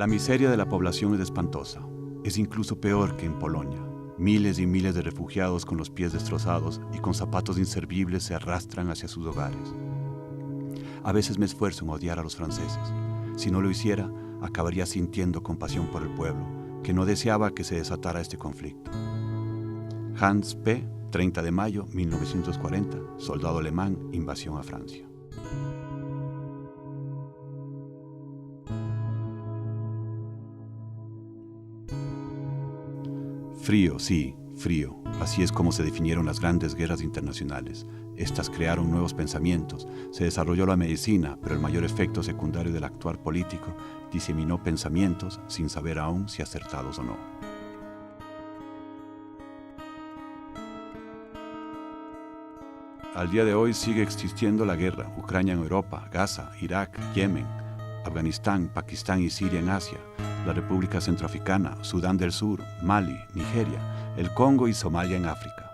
La miseria de la población es espantosa. Es incluso peor que en Polonia. Miles y miles de refugiados con los pies destrozados y con zapatos inservibles se arrastran hacia sus hogares. A veces me esfuerzo en odiar a los franceses. Si no lo hiciera, acabaría sintiendo compasión por el pueblo, que no deseaba que se desatara este conflicto. Hans P., 30 de mayo 1940, soldado alemán, invasión a Francia. Frío, sí, frío. Así es como se definieron las grandes guerras internacionales. Estas crearon nuevos pensamientos, se desarrolló la medicina, pero el mayor efecto secundario del actuar político diseminó pensamientos sin saber aún si acertados o no. Al día de hoy sigue existiendo la guerra, Ucrania en Europa, Gaza, Irak, Yemen, Afganistán, Pakistán y Siria en Asia, la República Centroafricana, Sudán del Sur, Mali, Nigeria, el Congo y Somalia en África.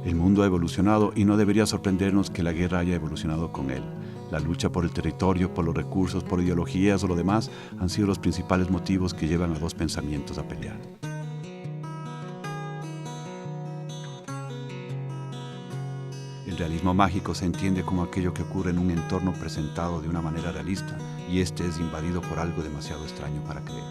El mundo ha evolucionado y no debería sorprendernos que la guerra haya evolucionado con él. La lucha por el territorio, por los recursos, por ideologías o lo demás han sido los principales motivos que llevan a dos pensamientos a pelear. El realismo mágico se entiende como aquello que ocurre en un entorno presentado de una manera realista y este es invadido por algo demasiado extraño para creer.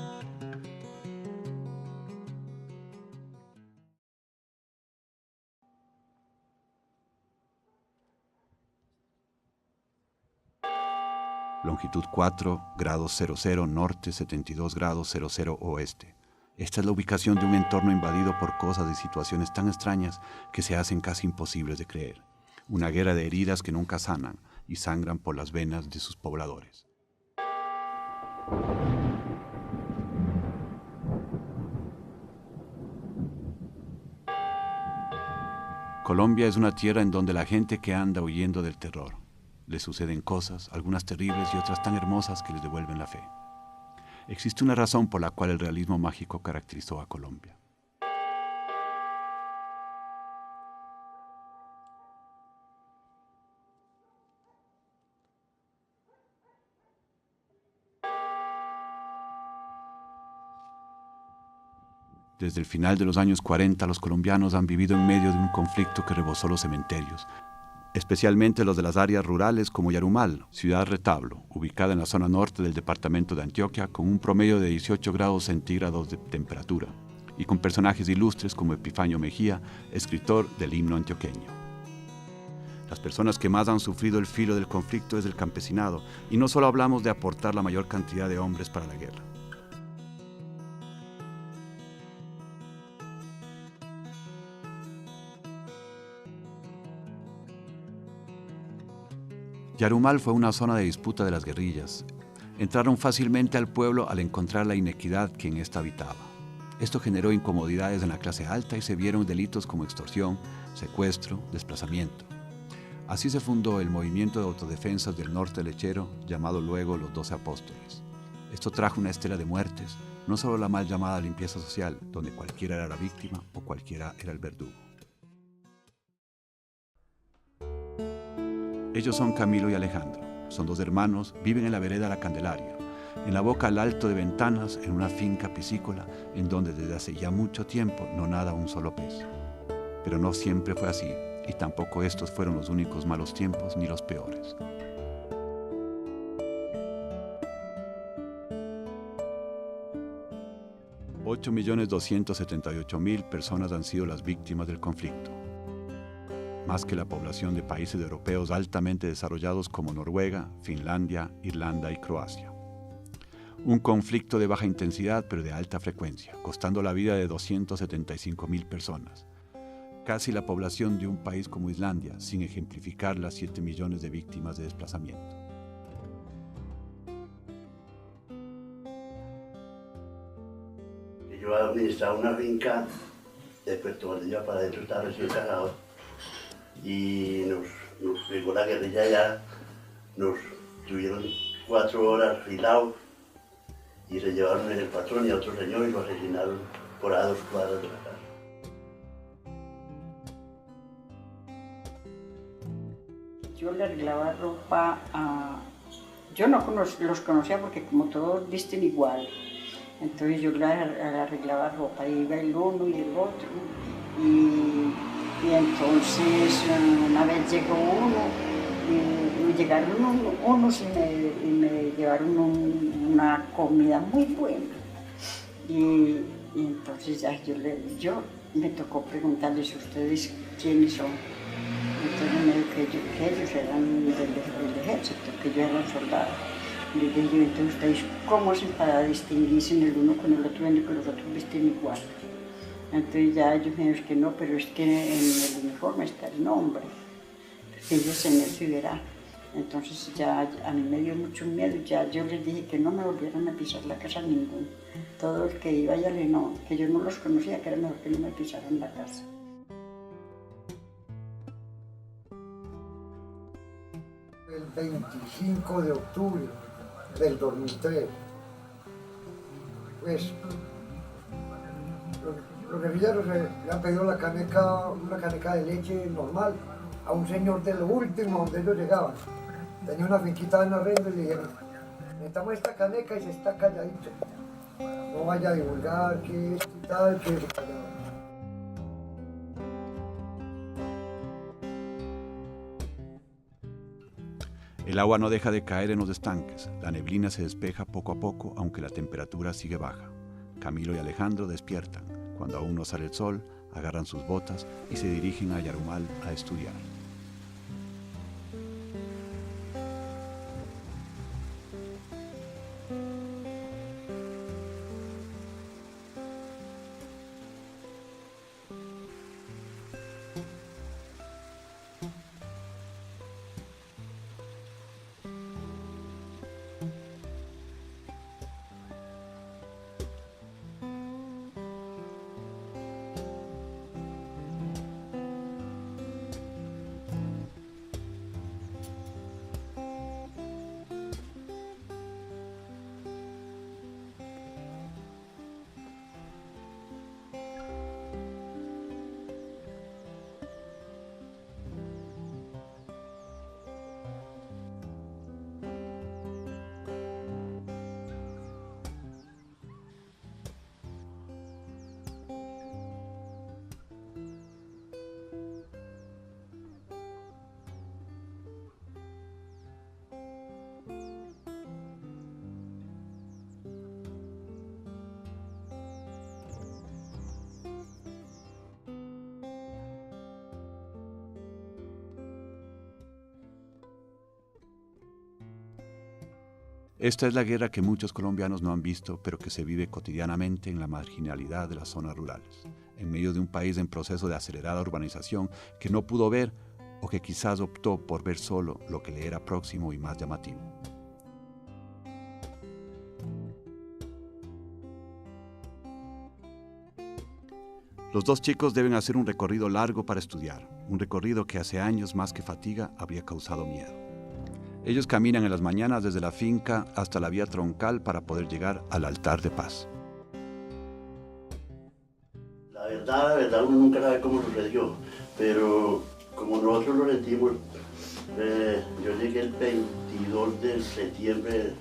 Longitud 4 grados 00 norte, 72 grados 00 oeste. Esta es la ubicación de un entorno invadido por cosas y situaciones tan extrañas que se hacen casi imposibles de creer. Una guerra de heridas que nunca sanan y sangran por las venas de sus pobladores. Colombia es una tierra en donde la gente que anda huyendo del terror. Les suceden cosas, algunas terribles y otras tan hermosas que les devuelven la fe. Existe una razón por la cual el realismo mágico caracterizó a Colombia. Desde el final de los años 40, los colombianos han vivido en medio de un conflicto que rebosó los cementerios, especialmente los de las áreas rurales como Yarumal, ciudad retablo, ubicada en la zona norte del departamento de Antioquia, con un promedio de 18 grados centígrados de temperatura, y con personajes ilustres como Epifanio Mejía, escritor del himno antioqueño. Las personas que más han sufrido el filo del conflicto es el campesinado, y no solo hablamos de aportar la mayor cantidad de hombres para la guerra. Yarumal fue una zona de disputa de las guerrillas. Entraron fácilmente al pueblo al encontrar la inequidad que en ésta habitaba. Esto generó incomodidades en la clase alta y se vieron delitos como extorsión, secuestro, desplazamiento. Así se fundó el movimiento de autodefensas del norte lechero, llamado luego los 12 Apóstoles. Esto trajo una estela de muertes, no solo la mal llamada limpieza social, donde cualquiera era la víctima o cualquiera era el verdugo. Ellos son Camilo y Alejandro. Son dos hermanos, viven en la vereda La Candelaria, en la boca al alto de Ventanas, en una finca piscícola, en donde desde hace ya mucho tiempo no nada un solo pez. Pero no siempre fue así, y tampoco estos fueron los únicos malos tiempos ni los peores. $8.278.000 personas han sido las víctimas del conflicto. Más que la población de países europeos altamente desarrollados como Noruega, Finlandia, Irlanda y Croacia. Un conflicto de baja intensidad pero de alta frecuencia, costando la vida de 275.000 personas. Casi la población de un país como Islandia, sin ejemplificar las 7 millones de víctimas de desplazamiento. yo administraba una finca de Puerto Valdivia para adentro, estaba recién casado, y nos llegó la guerrilla allá, nos tuvieron 4 horas aislados y se llevaron el patrón y a otro señor y lo asesinaron por a 2 cuadras de la casa. Yo le arreglaba ropa yo no los conocía porque como todos visten igual, entonces yo le arreglaba ropa, iba el uno y el otro, y entonces una vez llegó uno, y llegaron unos y me llevaron una comida muy buena, y entonces ya yo me tocó preguntarles: ¿ustedes quiénes son? Entonces me dijo que ellos eran del ejército, que yo era soldado. Y le dije: entonces ustedes, ¿cómo hacen para distinguirse el uno con el otro, viendo que los otros visten igual? Entonces ya ellos me dijeron que no, pero es que en el uniforme está el nombre. Ellos en eso y verá. Entonces ya a mí me dio mucho miedo, ya yo les dije que no me volvieran a pisar la casa ninguno. Todo el que iba ya que yo no los conocía, que era mejor que no me pisaran la casa. El 25 de octubre del 2003, pues los guerrilleros le han pedido una caneca de leche normal a un señor de lo último donde ellos llegaban. Tenía una finquita en arrendo y le dijeron: necesitamos esta caneca, y se está calladito. No vaya a divulgar que esto y tal, que se callaba. El agua no deja de caer en los estanques, la neblina se despeja poco a poco, aunque la temperatura sigue baja. Camilo y Alejandro despiertan. Cuando aún no sale el sol, agarran sus botas y se dirigen a Yarumal a estudiar. Esta es la guerra que muchos colombianos no han visto, pero que se vive cotidianamente en la marginalidad de las zonas rurales, en medio de un país en proceso de acelerada urbanización que no pudo ver o que quizás optó por ver solo lo que le era próximo y más llamativo. Los dos chicos deben hacer un recorrido largo para estudiar, un recorrido que hace años más que fatiga habría causado miedo. Ellos caminan en las mañanas desde la finca hasta la vía troncal para poder llegar al altar de paz. La verdad, uno nunca sabe cómo sucedió, pero como nosotros lo sentimos, yo llegué el 22 de septiembre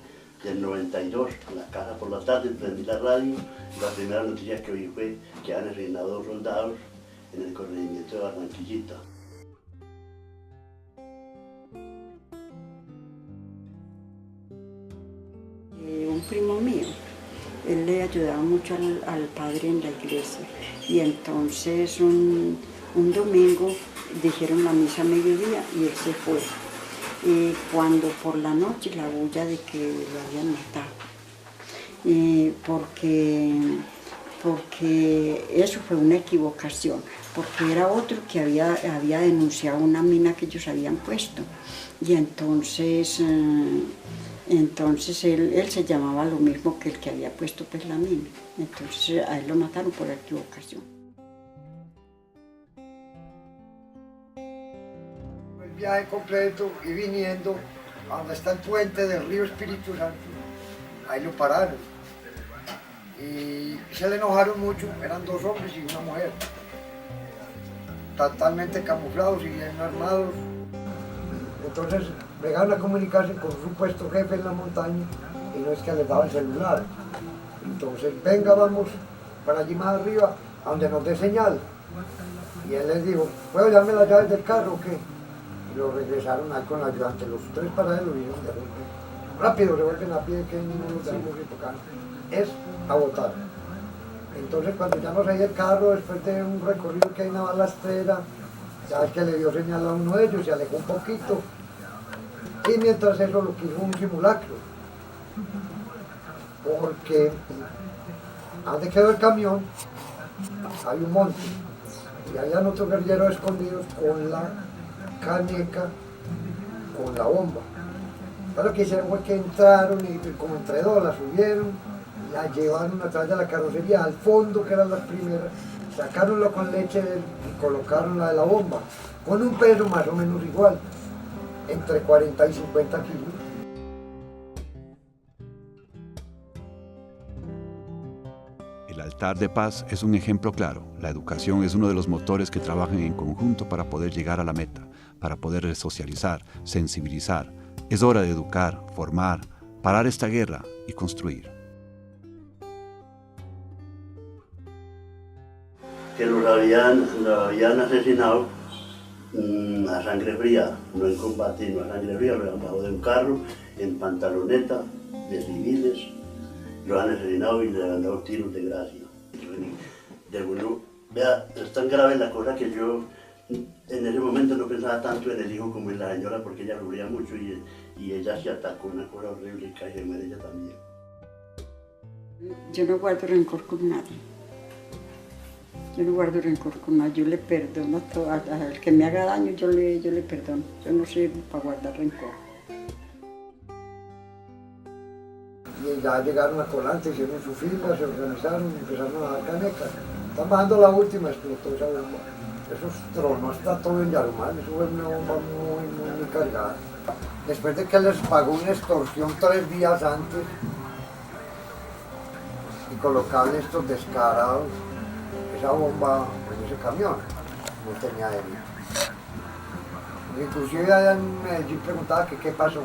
del 92 a la casa por la tarde, prendí la radio y la primera noticia que vi fue que han asesinado 2 soldados en el corregimiento de Barranquillita. Un primo mío, él le ayudaba mucho al padre en la iglesia, y entonces un domingo dijeron la misa a mediodía y él se fue. Y cuando por la noche la bulla de que lo habían matado, porque eso fue una equivocación, porque era otro que había denunciado una mina que ellos habían puesto, y entonces Entonces él se llamaba lo mismo que el que había puesto pues la mina. Entonces a él lo mataron por equivocación. El viaje completo y viniendo a donde está el puente del río Espíritu Santo, ahí lo pararon. Y se le enojaron mucho, eran 2 hombres y una mujer, totalmente camuflados y bien armados. Entonces llegaron a comunicarse con un supuesto jefe en la montaña y no es que les daba el celular. Entonces, venga, vamos para allí más arriba, a donde nos dé señal. Y él les dijo, ¿puedo darme las llaves del carro o qué? Y lo regresaron ahí con la ayudante, los 3 para él lo vieron de repente. Rápido, revuelven a pie que no nos damos que tocar. Es a botar. Entonces cuando ya nos iba el carro, después de un recorrido que hay una balastrera, ya es que le dio señal a uno de ellos, se alejó un poquito. Y mientras eso lo quiso un simulacro. Porque donde quedó el camión, hay un monte. Y habían otros guerrilleros escondidos con la caneca, con la bomba. Pero lo que hicieron fue que entraron y como entre 2 la subieron, la llevaron atrás de la carrocería, al fondo, que eran las primeras, sacaronla con leche y colocaron la de la bomba, con un peso más o menos igual, entre 40 y 50 kilos. El altar de paz es un ejemplo claro. La educación es uno de los motores que trabajan en conjunto para poder llegar a la meta, para poder resocializar, sensibilizar. Es hora de educar, formar, parar esta guerra y construir. Que lo habían asesinado a sangre fría, no en combate, no a sangre fría, lo habían bajado de un carro, en pantaloneta, de civiles, lo han asesinado y le han dado tiros de gracia. Vea, es tan grave la cosa que yo en ese momento no pensaba tanto en el hijo como en la señora, porque ella sufría mucho y ella se atacó, una cosa horrible, y casi se muere ella también. Yo no guardo rencor con nadie. Yo no guardo rencor con nadie, yo le perdono a todo, al que me haga daño yo le perdono. Yo no sirvo para guardar rencor. Y ya llegaron a Colante, hicieron su fila, se organizaron y empezaron a dar canecas. Están bajando la última, explotó esa bomba. Eso tronó, está todo en Yarumal, eso fue una bomba muy cargada. Después de que les pagó una extorsión 3 días antes y colocarle estos descarados, esa bomba en ese camión no tenía delito. Inclusive allá en Medellín preguntaba que qué pasó.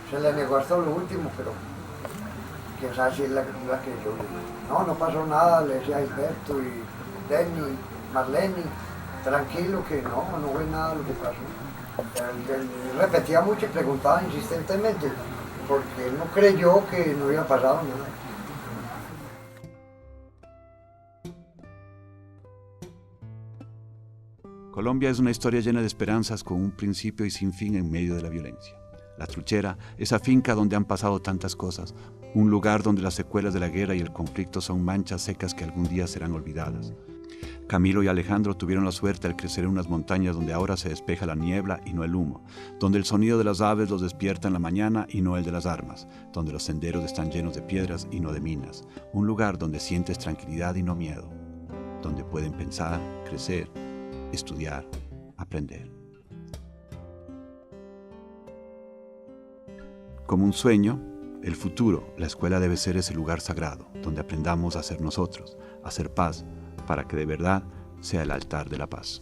Se le negó hasta lo último, pero quién sabe si es la que yo vi. No pasó nada, le decía a Alberto y Denny, Marlene, tranquilo que no fue nada lo que pasó. Él repetía mucho y preguntaba insistentemente, porque él no creyó que no había pasado nada. Colombia es una historia llena de esperanzas con un principio y sin fin en medio de la violencia. La Truchera, esa finca donde han pasado tantas cosas, un lugar donde las secuelas de la guerra y el conflicto son manchas secas que algún día serán olvidadas. Camilo y Alejandro tuvieron la suerte al crecer en unas montañas donde ahora se despeja la niebla y no el humo, donde el sonido de las aves los despierta en la mañana y no el de las armas, donde los senderos están llenos de piedras y no de minas, un lugar donde sientes tranquilidad y no miedo, donde pueden pensar, crecer, estudiar, aprender. Como un sueño, el futuro, la escuela debe ser ese lugar sagrado, donde aprendamos a ser nosotros, a hacer paz, para que de verdad sea el altar de la paz.